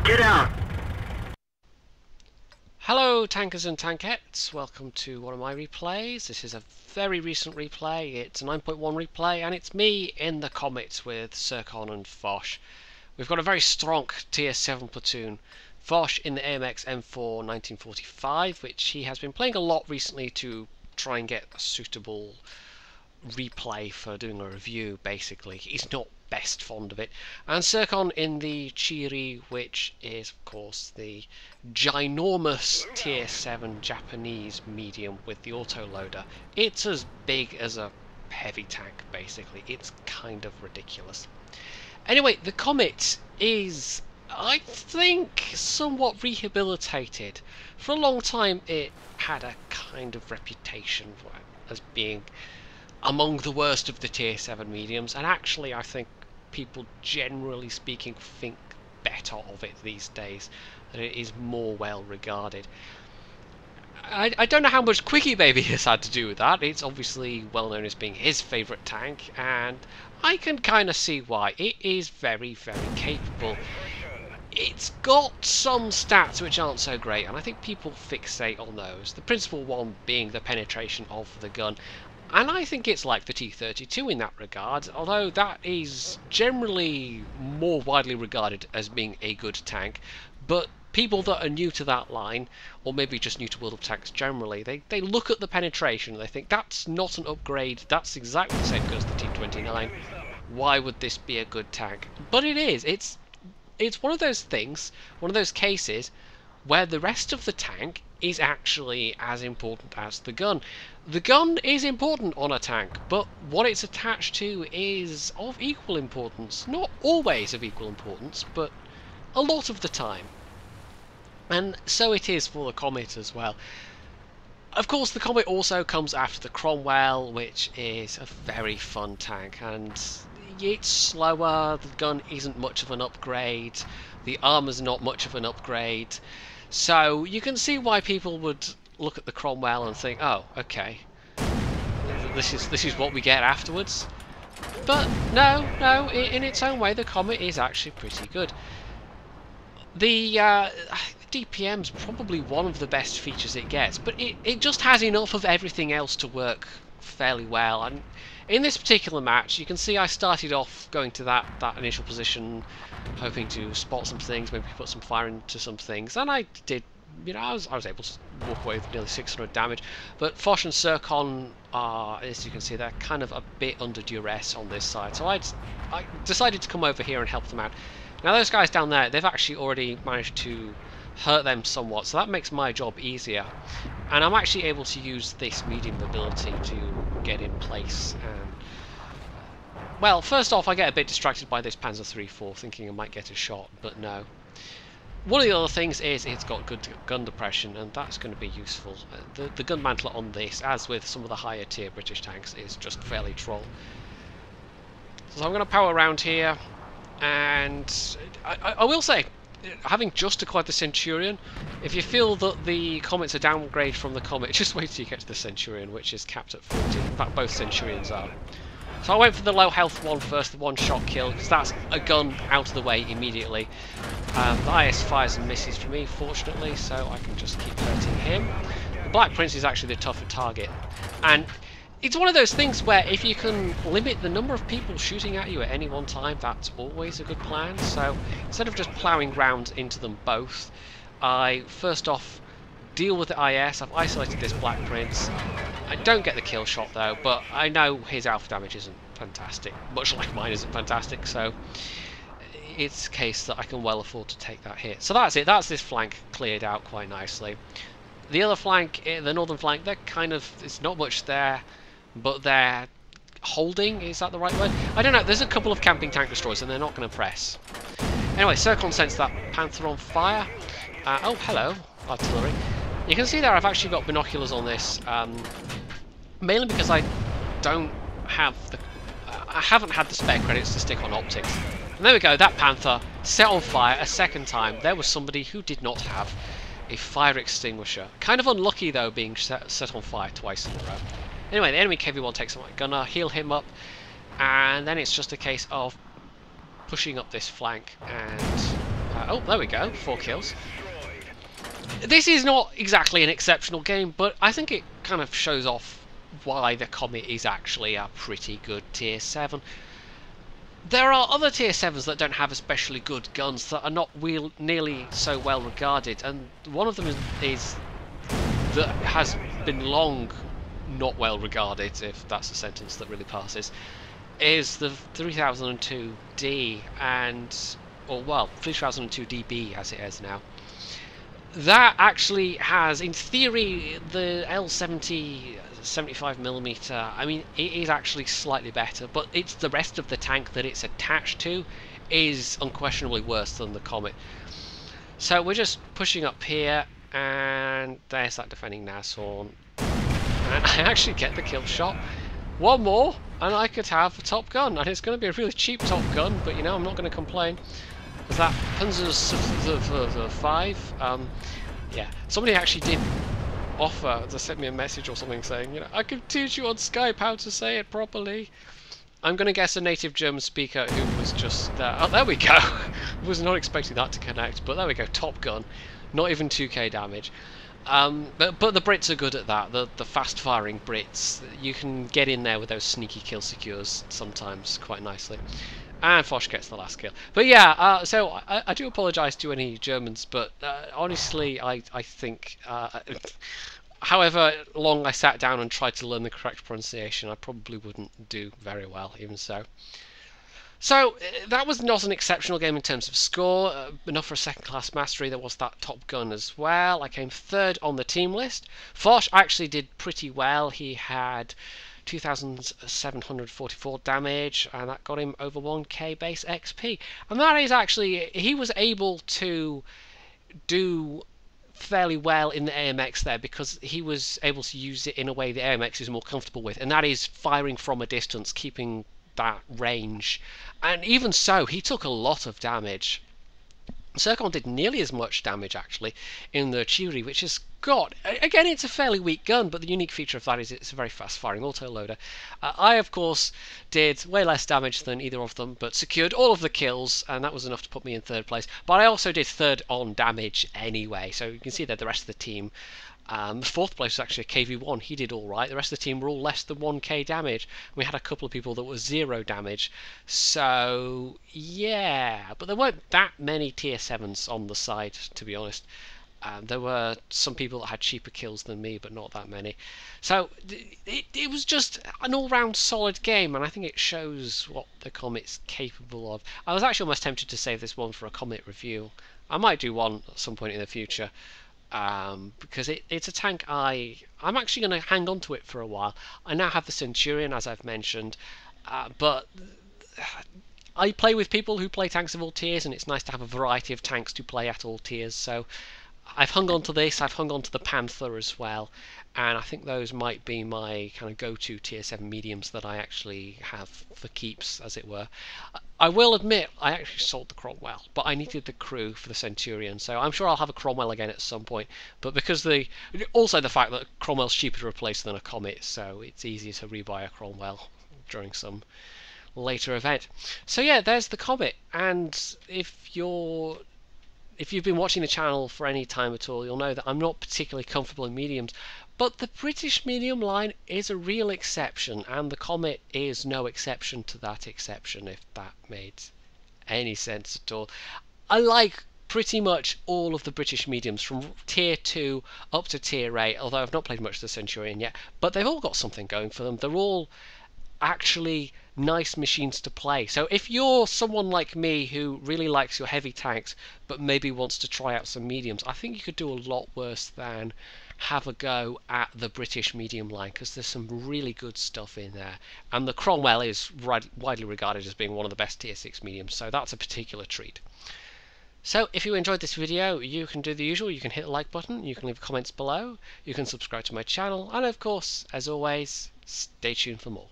Get out! Hello tankers and tankettes, welcome to one of my replays. This is a very recent replay, it's a 9.1 replay, and it's me in the Comet with Securin and phj. We've got a very strong tier 7 platoon. phj in the AMX M4 1945, which he has been playing a lot recently to try and get a suitable replay for doing a review, basically. He's not best fond of it. And Securin in the Chiri, which is of course the ginormous tier 7 Japanese medium with the autoloader. It's as big as a heavy tank, basically. It's kind of ridiculous. Anyway, the Comet is, I think, somewhat rehabilitated. For a long time it had a kind of reputation as being among the worst of the tier 7 mediums, and actually I think people generally speaking think better of it these days, that it is more well regarded. I don't know how much Quickie Baby has had to do with that. It's obviously well known as being his favourite tank, and I can kind of see why. It is very, very capable. It's got some stats which aren't so great, and I think people fixate on those. The principal one being the penetration of the gun. And I think it's like the T-32 in that regard, although that is generally more widely regarded as being a good tank. But people that are new to that line, or maybe just new to World of Tanks generally, they look at the penetration and they think that's not an upgrade, that's exactly the same as the T-29. Why would this be a good tank? But it is. It's one of those things, one of those cases, where the rest of the tank is actually as important as the gun. The gun is important on a tank, but what it's attached to is of equal importance. Not always of equal importance, but a lot of the time. And so it is for the Comet as well. Of course, the Comet also comes after the Cromwell, which is a very fun tank, and it's slower, the gun isn't much of an upgrade, the armour's not much of an upgrade. So you can see why people would look at the Cromwell and think, oh, okay, this is what we get afterwards. But no, in its own way, the Comet is actually pretty good. The DPM's probably one of the best features it gets, but it just has enough of everything else to work fairly well. And in this particular match, you can see I started off going to that initial position, hoping to spot some things, maybe put some fire into some things, and I did. You know, I was able to walk away with nearly 600 damage. But phj and Securin are, as you can see, they're kind of a bit under duress on this side. So I decided to come over here and help them out. Now those guys down there, they've actually already managed to hurt them somewhat, so that makes my job easier. And I'm actually able to use this medium mobility to get in place. And well, first off, I get a bit distracted by this Panzer III-4, thinking I might get a shot, but no. One of the other things is it's got good gun depression, and that's going to be useful. The gun mantler on this, as with some of the higher tier British tanks, is just fairly troll. So I'm going to power around here, and I will say, having just acquired the Centurion, if you feel that the Comet's a downgrade from the Comet, just wait till you get to the Centurion, which is capped at 40. In fact, both Centurions are. So I went for the low health one first, the one-shot kill, because that's a gun out of the way immediately. The IS fires and misses for me, fortunately, so I can just keep hurting him. The Black Prince is actually the tougher target. And it's one of those things where if you can limit the number of people shooting at you at any one time, that's always a good plan. So instead of just ploughing rounds into them both, I first off deal with the IS. I've isolated this Black Prince. I don't get the kill shot though, but I know his alpha damage isn't fantastic, much like mine isn't fantastic, so it's a case that I can well afford to take that hit. So that's it, that's this flank cleared out quite nicely. The other flank, the northern flank, they're kind of, there's not much there, but they're holding, is that the right word? I don't know, there's a couple of camping tank destroyers and they're not going to press. Anyway, Securin sends that Panther on fire. Oh, hello, artillery. You can see there I've actually got binoculars on this, mainly because I don't have the, I haven't had the spare credits to stick on optics. And there we go, that Panther set on fire a second time. There was somebody who did not have a fire extinguisher. Kind of unlucky though, being set on fire twice in a row. Anyway, the enemy KV-1 takes him like gunner, heal him up, and then it's just a case of pushing up this flank and Oh, there we go, 4 kills. This is not exactly an exceptional game, but I think it kind of shows off why the Comet is actually a pretty good tier 7. There are other tier 7s that don't have especially good guns that are not nearly so well regarded, and one of them is that has been long not well regarded, if that's a sentence that really passes, is the 3002D or well, 3002DB as it is now. That actually has, in theory, the L70 75mm. I mean, it is actually slightly better, but it's the rest of the tank that it's attached to is unquestionably worse than the Comet. So we're just pushing up here, and there's that defending Nashorn. And I actually get the kill shot. One more, and I could have a Top Gun, and it's going to be a really cheap Top Gun, but you know, I'm not going to complain. Is that Panzer 5? Yeah, somebody actually did offer to send me a message or something saying, you know, I could teach you on Skype how to say it properly. I'm going to guess a native German speaker who was just oh, there we go. Was not expecting that to connect, but there we go. Top Gun, not even 2k damage. But the Brits are good at that. The fast firing Brits, you can get in there with those sneaky kill secures sometimes quite nicely. And Foch gets the last kill. But yeah, so I do apologise to any Germans, but honestly, I think, however long I sat down and tried to learn the correct pronunciation, I probably wouldn't do very well, even so. So, that was not an exceptional game in terms of score, enough for a second-class mastery. There was that Top Gun as well. I came 3rd on the team list. Foch actually did pretty well. He had 2,744 damage, and that got him over 1k base XP. And that is actually, he was able to do fairly well in the AMX there, because he was able to use it in a way the AMX is more comfortable with, and that is firing from a distance, keeping that range. And even so, he took a lot of damage. Zircon did nearly as much damage actually in the Chiri, which has got, again, it's a fairly weak gun, but the unique feature of that is it's a very fast firing autoloader. I of course did way less damage than either of them, but secured all of the kills, and that was enough to put me in 3rd place. But I also did 3rd on damage anyway, so you can see that the rest of the team, 4th place was actually a KV1, he did alright. The rest of the team were all less than 1k damage. We had a couple of people that were 0 damage. So, yeah. But there weren't that many tier 7s on the side, to be honest. There were some people that had cheaper kills than me, but not that many. So, it was just an all-round solid game, and I think it shows what the Comet's capable of. I was actually almost tempted to save this one for a Comet review. I might do one at some point in the future. Because it's a tank I'm actually going to hang on to it for a while. I now have the Centurion, as I've mentioned, but I play with people who play tanks of all tiers, and it's nice to have a variety of tanks to play at all tiers. So I've hung on to this, I've hung on to the Panther as well, and I think those might be my kind of go-to tier 7 mediums that I actually have for keeps, as it were. I will admit, I actually sold the Cromwell, but I needed the crew for the Centurion, so I'm sure I'll have a Cromwell again at some point. But because also the fact that Cromwell's cheaper to replace than a Comet, so it's easier to rebuy a Cromwell during some later event. So yeah, there's the Comet, and if you've been watching the channel for any time at all, you'll know that I'm not particularly comfortable in mediums, but the British medium line is a real exception, and the Comet is no exception to that exception, if that made any sense at all. I like pretty much all of the British mediums, from tier 2 up to tier 8, although I've not played much of the Centurion yet, but they've all got something going for them. They're all actually nice machines to play. So if you're someone like me who really likes your heavy tanks but maybe wants to try out some mediums, I think you could do a lot worse than have a go at the British medium line, because there's some really good stuff in there, and the Cromwell is widely regarded as being one of the best tier 6 mediums, so that's a particular treat. So if you enjoyed this video, you can do the usual. You can hit the like button, you can leave comments below, you can subscribe to my channel, and of course, as always, stay tuned for more.